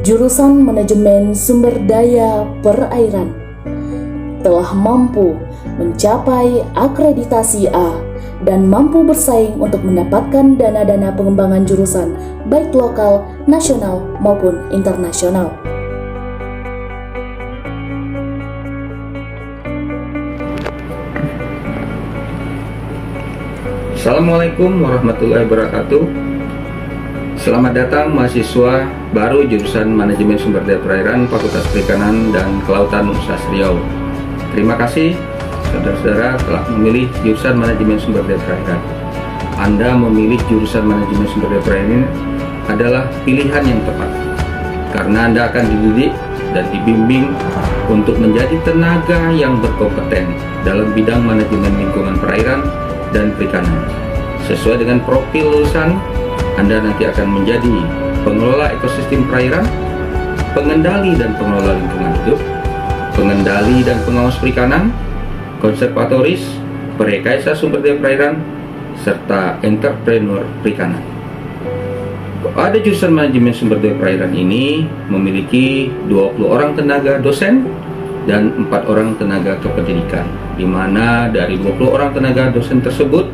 jurusan Manajemen Sumber Daya Perairan telah mampu mencapai akreditasi A dan mampu bersaing untuk mendapatkan dana-dana pengembangan jurusan baik lokal, nasional maupun internasional. Assalamualaikum warahmatullahi wabarakatuh. Selamat datang mahasiswa baru jurusan Manajemen Sumber Daya Perairan Fakultas Perikanan dan Kelautan Universitas Riau. Terima kasih saudara-saudara telah memilih jurusan Manajemen Sumber Daya Perairan. Anda memilih jurusan Manajemen Sumber Daya Perairan ini adalah pilihan yang tepat, karena Anda akan dididik dan dibimbing untuk menjadi tenaga yang berkompeten dalam bidang manajemen lingkungan perairan dan perikanan. Sesuai dengan profil lulusan, Anda nanti akan menjadi pengelola ekosistem perairan, pengendali dan pengelola lingkungan hidup, pengendali dan pengawas perikanan, konservatoris, perekayasa sumber daya perairan, serta entrepreneur perikanan. Pada jurusan Manajemen Sumber Daya Perairan ini memiliki 20 orang tenaga dosen dan 4 orang tenaga kependidikan, di mana dari 20 orang tenaga dosen tersebut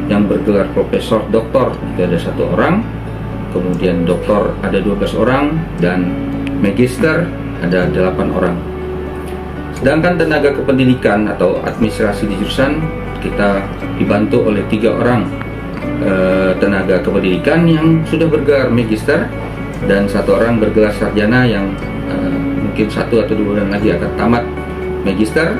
yang bergelar profesor doktor itu ada 1 orang, kemudian doktor ada 12 orang, dan magister ada 8 orang. Sedangkan tenaga kependidikan atau administrasi di jurusan kita dibantu oleh 3 orang tenaga kependidikan yang sudah bergelar magister dan 1 orang bergelar sarjana yang mungkin 1 atau 2 bulan lagi akan tamat magister.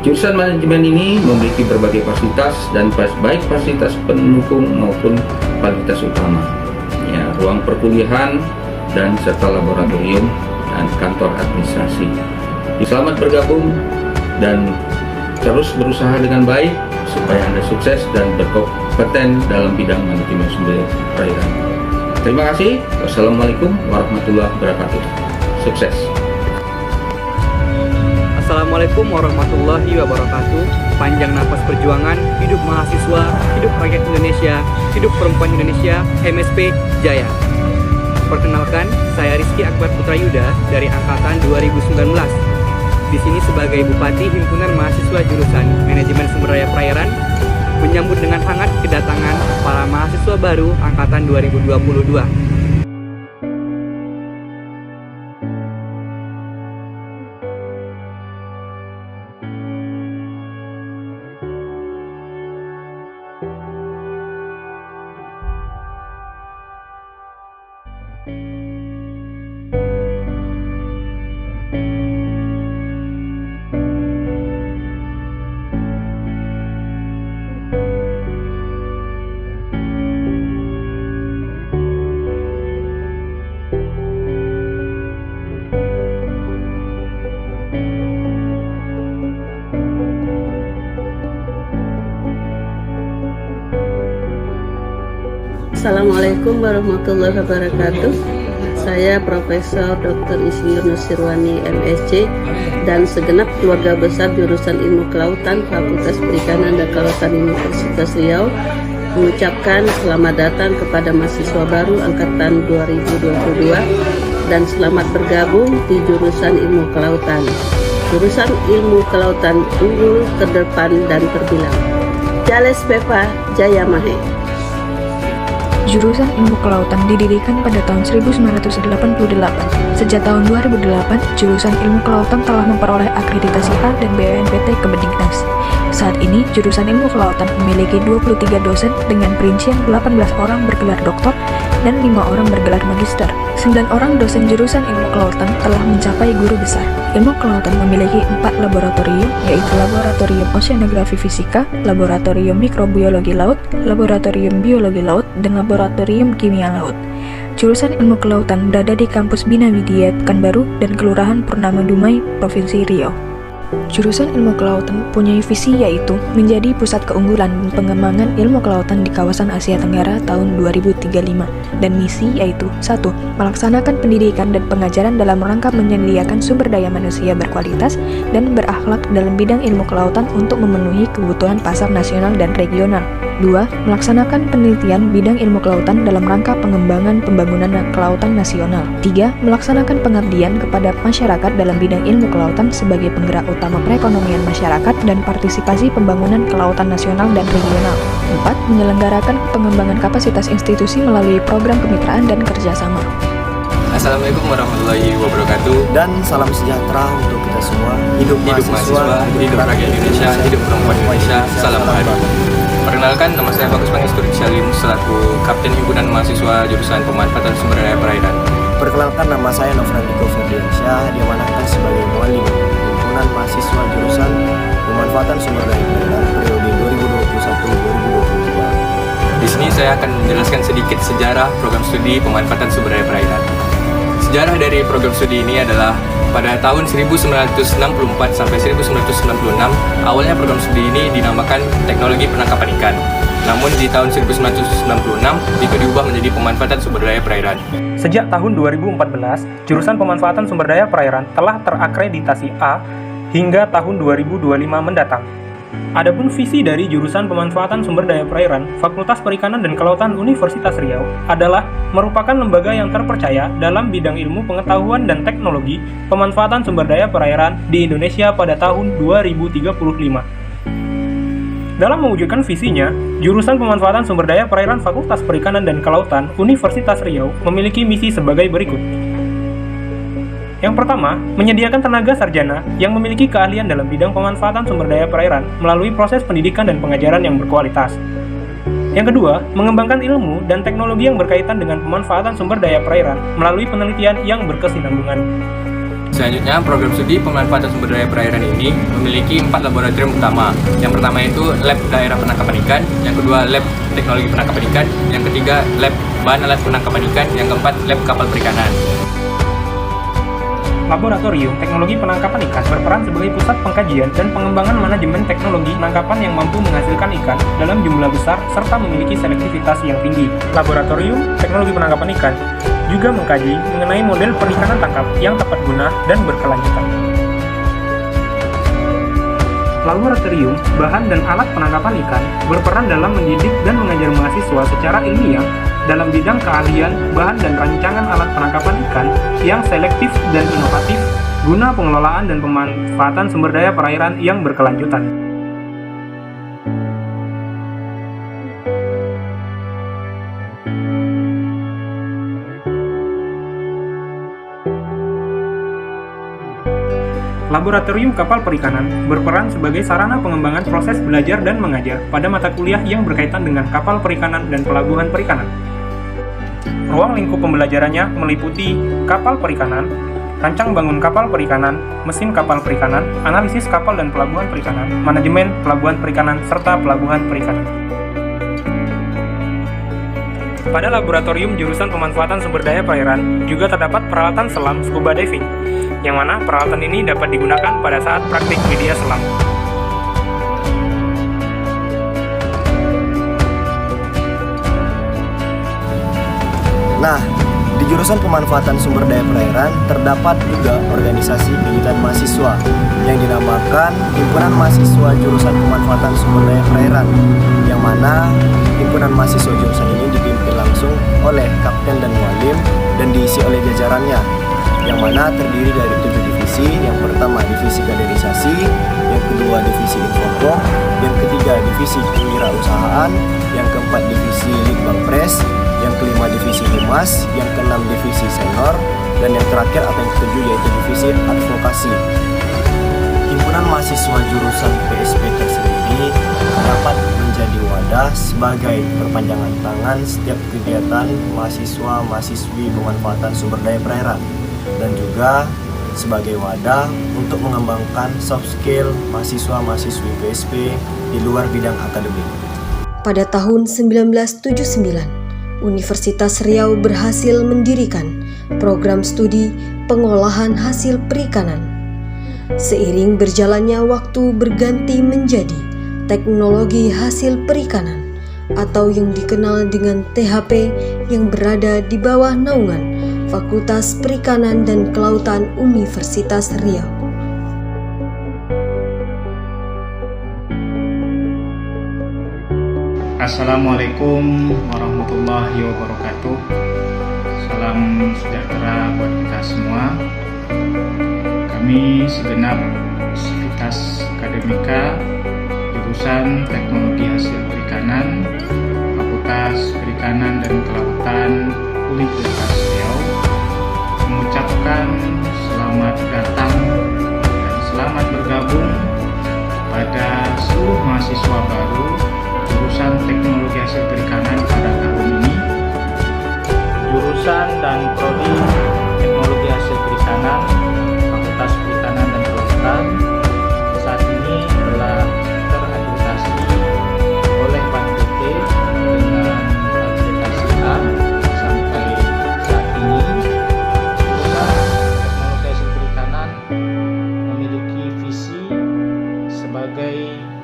Jurusan manajemen ini memiliki berbagai fasilitas dan baik fasilitas pendukung maupun fasilitas utama, ya, ruang perkuliahan dan serta laboratorium dan kantor administrasi. Selamat bergabung dan terus berusaha dengan baik supaya Anda sukses dan berkompeten dalam bidang manajemen sumber daya perairan. Terima kasih. Wassalamualaikum warahmatullahi wabarakatuh. Sukses. Assalamualaikum warahmatullahi wabarakatuh. Panjang nafas perjuangan, hidup mahasiswa, hidup rakyat Indonesia, hidup perempuan Indonesia, MSP Jaya. Perkenalkan, saya Rizky Akbar Putrayuda dari angkatan 2019. Di sini sebagai Bupati Himpunan Mahasiswa Jurusan Manajemen Sumber Daya Perairan, menyambut dengan hangat kedatangan para mahasiswa baru angkatan 2022. Assalamualaikum warahmatullahi wabarakatuh. Saya Profesor Dr. Insinyur Nusirwani MSc dan segenap keluarga besar jurusan Ilmu Kelautan Fakultas Perikanan dan Kelautan Universitas Riau mengucapkan selamat datang kepada mahasiswa baru angkatan 2022 dan selamat bergabung di jurusan Ilmu Kelautan. Jurusan Ilmu Kelautan unggul, terdepan dan terbilang. Jales Beva Jaya Mahe. Jurusan Ilmu Kelautan didirikan pada tahun 1988. Sejak tahun 2008, jurusan Ilmu Kelautan telah memperoleh akreditasi A dan BNPT Kemendiknas. Saat ini, jurusan Ilmu Kelautan memiliki 23 dosen dengan perincian 18 orang bergelar doktor dan 5 orang bergelar magister. 9 orang dosen jurusan Ilmu Kelautan telah mencapai guru besar. Ilmu Kelautan memiliki 4 laboratorium, yaitu Laboratorium Oceanografi Fisika, Laboratorium Mikrobiologi Laut, Laboratorium Biologi Laut, dan Laboratorium Kimia Laut. Jurusan Ilmu Kelautan berada di kampus Bina Widya Pekanbaru dan Kelurahan Purnama Dumai, Provinsi Riau. Jurusan Ilmu Kelautan punya visi yaitu menjadi pusat keunggulan dan pengembangan ilmu kelautan di kawasan Asia Tenggara tahun 2035 dan misi yaitu 1. Melaksanakan pendidikan dan pengajaran dalam rangka menyediakan sumber daya manusia berkualitas dan berakhlak dalam bidang ilmu kelautan untuk memenuhi kebutuhan pasar nasional dan regional. 2. Melaksanakan penelitian bidang ilmu kelautan dalam rangka pengembangan pembangunan kelautan nasional. 3. Melaksanakan pengabdian kepada masyarakat dalam bidang ilmu kelautan sebagai penggerak utama perekonomian masyarakat dan partisipasi pembangunan kelautan nasional dan regional. 4. Menyelenggarakan pengembangan kapasitas institusi melalui program kemitraan dan kerjasama. Assalamualaikum warahmatullahi wabarakatuh. Dan salam sejahtera untuk kita semua. Hidup mahasiswa, hidup rakyat Indonesia, hidup perempuan Indonesia, salam bahari. Perkenalkan, nama saya Bagus Pangestu Salim selaku Kapten Himpunan Mahasiswa Jurusan Pemanfaatan Sumber Daya Perairan. Perkenalkan, nama saya Nofrandiko Ferdiansyah, diamanahkan sebagai muallim Himpunan Mahasiswa Jurusan Pemanfaatan Sumber Daya Perairan periode 2021-2022. Di sini saya akan menjelaskan sedikit sejarah program studi pemanfaatan sumber daya perairan. Sejarah dari program studi ini adalah pada tahun 1964 sampai 1996, awalnya program studi ini dinamakan Teknologi Penangkapan Ikan. Namun di tahun 1996 itu diubah menjadi Pemanfaatan Sumber Daya Perairan. Sejak tahun 2014, jurusan Pemanfaatan Sumber Daya Perairan telah terakreditasi A hingga tahun 2025 mendatang. Adapun visi dari jurusan Pemanfaatan Sumber Daya Perairan Fakultas Perikanan dan Kelautan Universitas Riau adalah merupakan lembaga yang terpercaya dalam bidang ilmu pengetahuan dan teknologi pemanfaatan sumber daya perairan di Indonesia pada tahun 2035. Dalam mewujudkan visinya, jurusan Pemanfaatan Sumber Daya Perairan Fakultas Perikanan dan Kelautan Universitas Riau memiliki misi sebagai berikut. Yang pertama, menyediakan tenaga sarjana yang memiliki keahlian dalam bidang pemanfaatan sumber daya perairan melalui proses pendidikan dan pengajaran yang berkualitas. Yang kedua, mengembangkan ilmu dan teknologi yang berkaitan dengan pemanfaatan sumber daya perairan melalui penelitian yang berkesinambungan. Selanjutnya, program studi pemanfaatan sumber daya perairan ini memiliki 4 laboratorium utama. Yang pertama itu Lab Daerah Penangkapan Ikan, yang kedua Lab Teknologi Penangkapan Ikan, yang ketiga Lab Bahan Alat Penangkapan Ikan, yang keempat Lab Kapal Perikanan. Laboratorium Teknologi Penangkapan Ikan berperan sebagai pusat pengkajian dan pengembangan manajemen teknologi penangkapan yang mampu menghasilkan ikan dalam jumlah besar serta memiliki selektivitas yang tinggi. Laboratorium Teknologi Penangkapan Ikan juga mengkaji mengenai model perikanan tangkap yang tepat guna dan berkelanjutan. Laboratorium Bahan dan Alat Penangkapan Ikan berperan dalam mendidik dan mengajar mahasiswa secara ilmiah dalam bidang keahlian bahan dan rancangan alat penangkapan ikan yang selektif dan inovatif guna pengelolaan dan pemanfaatan sumber daya perairan yang berkelanjutan. Laboratorium Kapal Perikanan berperan sebagai sarana pengembangan proses belajar dan mengajar pada mata kuliah yang berkaitan dengan kapal perikanan dan pelabuhan perikanan. Ruang lingkup pembelajarannya meliputi kapal perikanan, rancang bangun kapal perikanan, mesin kapal perikanan, analisis kapal dan pelabuhan perikanan, manajemen pelabuhan perikanan, serta pelabuhan perikanan. Pada laboratorium jurusan pemanfaatan sumber daya perairan juga terdapat peralatan selam scuba diving, yang mana peralatan ini dapat digunakan pada saat praktik media selam. Nah, di jurusan Pemanfaatan Sumber Daya Perairan terdapat juga organisasi kegiatan mahasiswa yang dinamakan Himpunan Mahasiswa Jurusan Pemanfaatan Sumber Daya Perairan, yang mana himpunan mahasiswa jurusan ini dipimpin langsung oleh kapten dan muallim dan diisi oleh jajarannya, yang mana terdiri dari 7 divisi. Yang pertama divisi kaderisasi, yang kedua divisi infoprom, yang ketiga divisi kewirausahaan, yang keempat divisi litbangpres, yang kelima divisi humas, yang keenam divisi senior, dan yang terakhir atau yang ketujuh yaitu divisi advokasi. Himpunan mahasiswa jurusan PSP tersendiri dapat menjadi wadah sebagai perpanjangan tangan setiap kegiatan mahasiswa-mahasiswi pemanfaatan sumber daya perairan, dan juga sebagai wadah untuk mengembangkan soft skill mahasiswa-mahasiswi PSP di luar bidang akademik. Pada tahun 1979, Universitas Riau berhasil mendirikan program studi pengolahan hasil perikanan. Seiring berjalannya waktu berganti menjadi teknologi hasil perikanan atau yang dikenal dengan THP yang berada di bawah naungan Fakultas Perikanan dan Kelautan Universitas Riau. Assalamualaikum warahmatullahi wabarakatuh. Salam sejahtera buat kita semua. Kami segenap Sivitas Akademika jurusan Teknologi Hasil Perikanan, Fakultas Perikanan dan Kelautan Universitas Riau mengucapkan selamat datang dan selamat bergabung pada seluruh mahasiswa baru jurusan Teknologi Hasil Perikanan pada tahun ini. Jurusan dan prodi Teknologi Hasil Perikanan, Fakultas Perikanan dan Kelautan saat ini telah terakreditasi oleh BANPT dengan akreditasi A. Sampai saat ini jurusan Teknologi Hasil Perikanan memiliki visi sebagai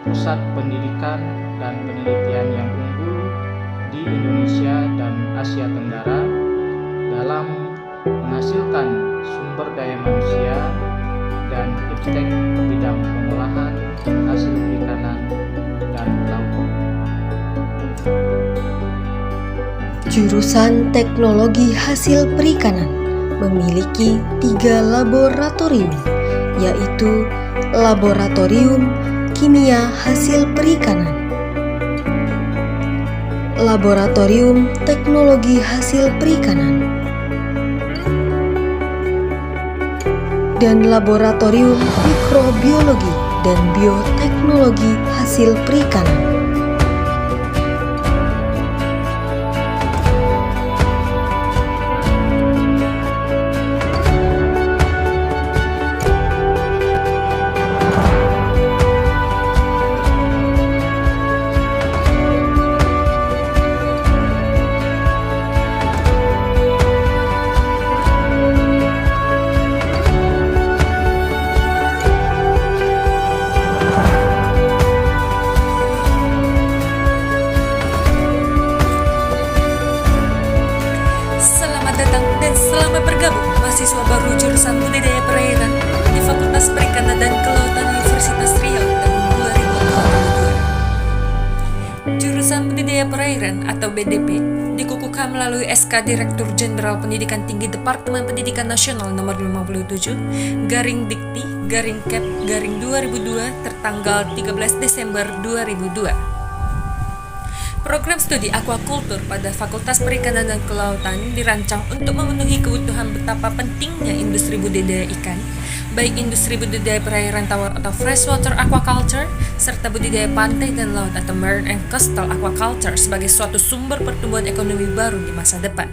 pusat pendidikan dan penelitian yang unggul di Indonesia dan Asia Tenggara dalam menghasilkan sumber daya manusia dan iptek bidang pengolahan hasil perikanan dan laut. Jurusan Teknologi Hasil Perikanan memiliki 3 laboratorium, yaitu Laboratorium Kimia Hasil Perikanan, Laboratorium Teknologi Hasil Perikanan, dan Laboratorium Mikrobiologi dan Bioteknologi Hasil Perikanan. Selamat bergabung mahasiswa baru jurusan Budidaya Perairan di Fakultas Perikanan dan Kelautan Universitas Riau tahun 2022. Jurusan Budidaya Perairan atau BDP dikukuhkan melalui SK Direktur Jenderal Pendidikan Tinggi Departemen Pendidikan Nasional nomor 57 garing Dikti garing Kep garing 2002 tertanggal 13 Desember 2002. Program studi aquaculture pada Fakultas Perikanan dan Kelautan dirancang untuk memenuhi kebutuhan betapa pentingnya industri budidaya ikan, baik industri budidaya perairan tawar atau freshwater aquaculture, serta budidaya pantai dan laut atau marine and coastal aquaculture sebagai suatu sumber pertumbuhan ekonomi baru di masa depan.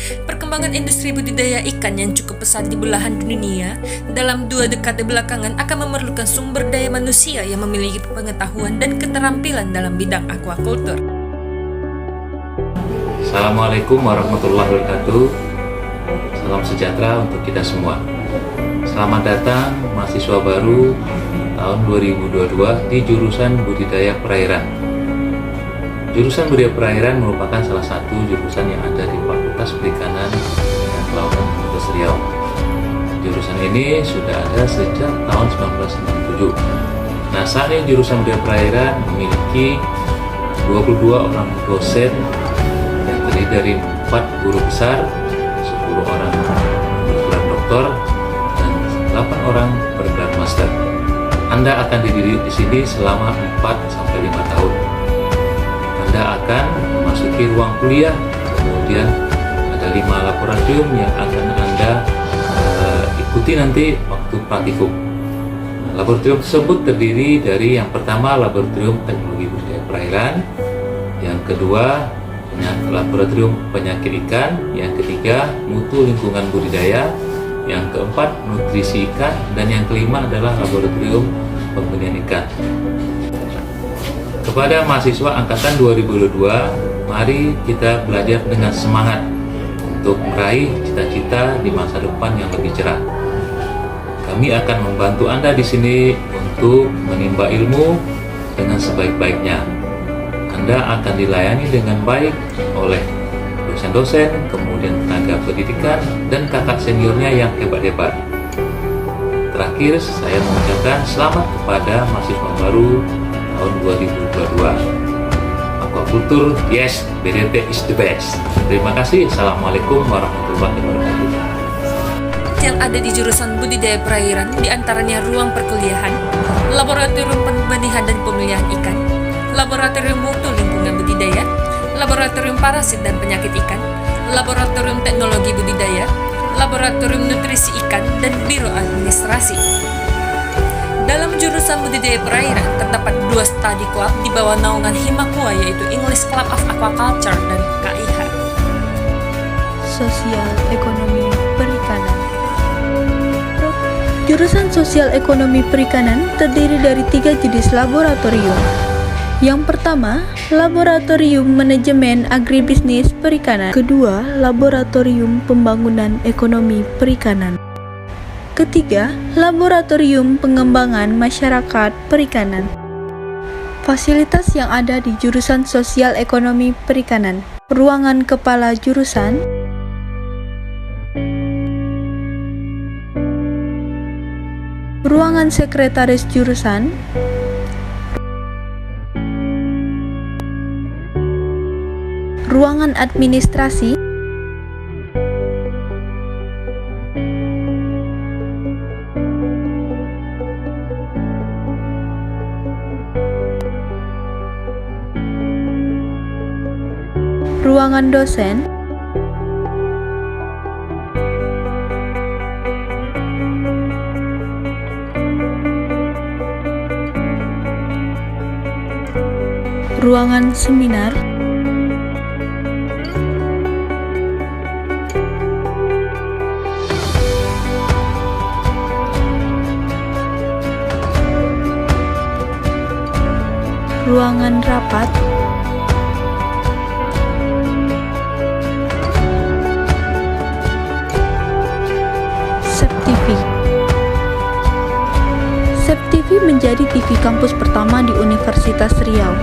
Perkembangan industri budidaya ikan yang cukup pesat di belahan dunia dalam 2 dekade belakangan akan memerlukan sumber daya manusia yang memiliki pengetahuan dan keterampilan dalam bidang aquaculture. Assalamualaikum warahmatullahi wabarakatuh. Salam sejahtera untuk kita semua. Selamat datang mahasiswa baru tahun 2022 di jurusan Budidaya Perairan. Jurusan Budidaya Perairan merupakan salah satu jurusan yang ada di Fakultas Perikanan dan Kelautan Universitas Riau. Jurusan ini sudah ada sejak tahun 1997. Nah, saat ini jurusan Budidaya Perairan memiliki 22 orang dosen yang terdiri dari 4 guru besar, 10 orang bergelar doktor, dan 8 orang bergelar master. Anda akan dididik di sini selama 4-5 tahun. Anda akan memasuki ruang kuliah, kemudian ada 5 laboratorium yang akan Anda ikuti nanti waktu praktikum. Laboratorium tersebut terdiri dari yang pertama Laboratorium Teknologi Budidaya Perairan, yang kedua Laboratorium Penyakit Ikan, yang ketiga Mutu Lingkungan Budidaya, yang keempat Nutrisi Ikan, dan yang kelima adalah Laboratorium Pembenihan Ikan. Kepada mahasiswa angkatan 2022, mari kita belajar dengan semangat untuk meraih cita-cita di masa depan yang lebih cerah. Kami akan membantu Anda di sini untuk menimba ilmu dengan sebaik-baiknya. Anda akan dilayani dengan baik oleh dosen-dosen, kemudian tenaga pendidikan, dan kakak seniornya yang hebat-hebat. Terakhir, saya mengucapkan selamat kepada mahasiswa baru tahun 2022. aquaculture, yes, BDP is the best. Terima kasih. Assalamualaikum warahmatullahi wabarakatuh. Yang ada di jurusan budidaya perairan diantaranya ruang perkuliahan, laboratorium pembenihan dan pemilihan ikan, laboratorium mutu lingkungan budidaya, laboratorium parasit dan penyakit ikan, laboratorium teknologi budidaya, laboratorium nutrisi ikan, dan biro administrasi. Dalam jurusan budidaya perairan terdapat 2 study club di bawah naungan Himakua, yaitu English Club of Aquaculture dan KIH. Sosial Ekonomi Perikanan. Jurusan Sosial Ekonomi Perikanan terdiri dari 3 jenis laboratorium. Yang pertama, Laboratorium Manajemen Agribisnis Perikanan. Kedua, Laboratorium Pembangunan Ekonomi Perikanan. Ketiga, Laboratorium Pengembangan Masyarakat Perikanan. Fasilitas yang ada di jurusan Sosial Ekonomi Perikanan: ruangan kepala jurusan, ruangan sekretaris jurusan, ruangan administrasi, ruangan dosen, ruangan seminar, ruangan rapat, SEPTV. SEPTV menjadi TV kampus pertama di Universitas Riau.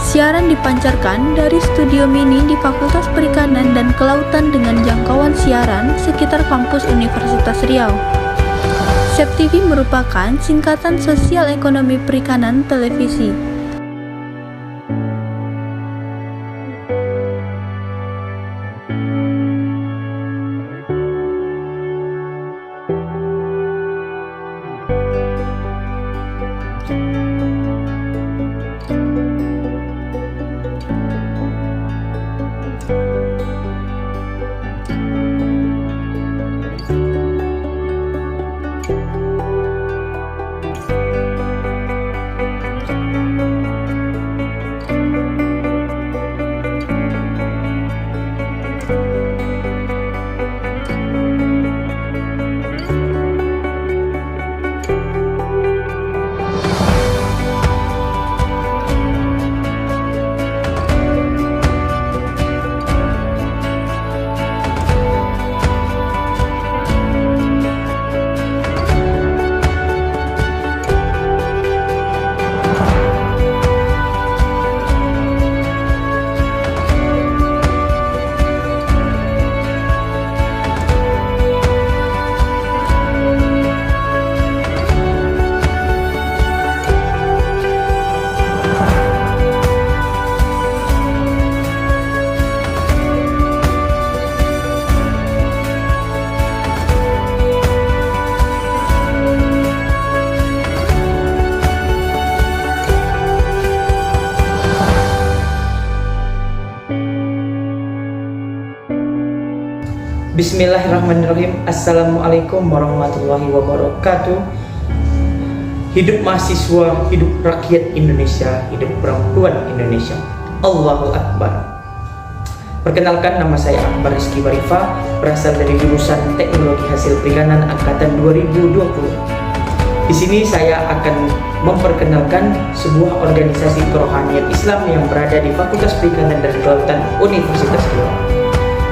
Siaran dipancarkan dari studio mini di Fakultas Perikanan dan Kelautan dengan jangkauan siaran sekitar kampus Universitas Riau. SEPTV merupakan singkatan Sosial Ekonomi Perikanan Televisi. Bismillahirrahmanirrahim. Assalamualaikum warahmatullahi wabarakatuh. Hidup mahasiswa, hidup rakyat Indonesia, hidup perempuan Indonesia. Allahu Akbar. Perkenalkan, nama saya Akbar Rizky Barifa, berasal dari jurusan Teknologi Hasil Perikanan angkatan 2020. Di sini saya akan memperkenalkan sebuah organisasi kerohanian Islam yang berada di Fakultas Perikanan dan Kelautan Universitas Riau,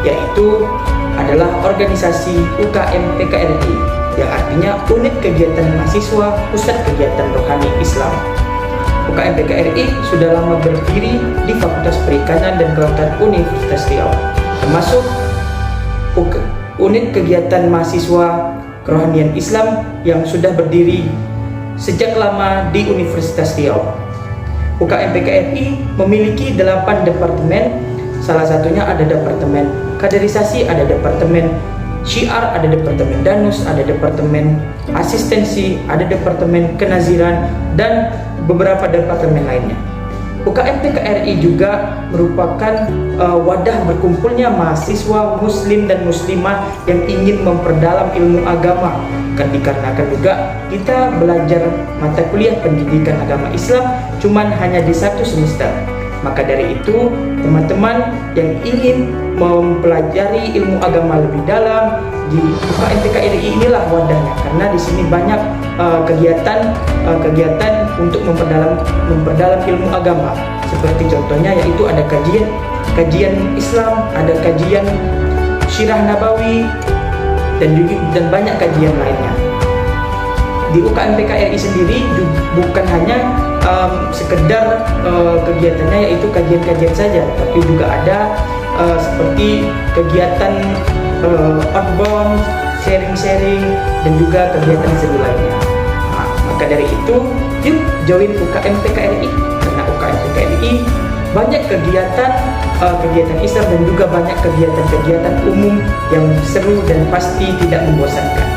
yaitu adalah organisasi UKM PKRI, yang artinya Unit Kegiatan Mahasiswa Pusat Kegiatan Rohani Islam. UKM PKRI sudah lama berdiri di Fakultas Perikanan dan Kelautan Universitas Riau, termasuk Unit Kegiatan Mahasiswa Kerohanian Islam yang sudah berdiri sejak lama di Universitas Riau. UKM PKRI memiliki 8 departemen, salah satunya ada departemen kaderisasi, ada departemen syiar, ada departemen danus, ada departemen asistensi, ada departemen kenaziran, dan beberapa departemen lainnya. UKM PKRI juga merupakan wadah berkumpulnya mahasiswa muslim dan muslimah yang ingin memperdalam ilmu agama. Dikarenakan juga kita belajar mata kuliah pendidikan agama Islam cuman hanya di 1 semester. Maka dari itu, teman-teman yang ingin mempelajari ilmu agama lebih dalam di UKM PKRI inilah wadahnya, karena di sini banyak kegiatan untuk memperdalam ilmu agama. Seperti contohnya yaitu ada kajian Islam, ada kajian Sirah Nabawi, dan banyak kajian lainnya. Di UKM PKRI sendiri bukan hanya sekedar kegiatannya yaitu kajian-kajian saja, tapi juga ada seperti kegiatan outbound, sharing-sharing, dan juga kegiatan seru lainnya. Nah, maka dari itu, yuk join UKM PKRI, karena UKM PKRI banyak kegiatan Islam dan juga banyak kegiatan umum yang seru dan pasti tidak membosankan.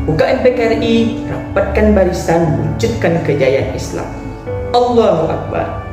UKM PKRI rapatkan barisan, wujudkan kejayaan Islam. Allahu Akbar.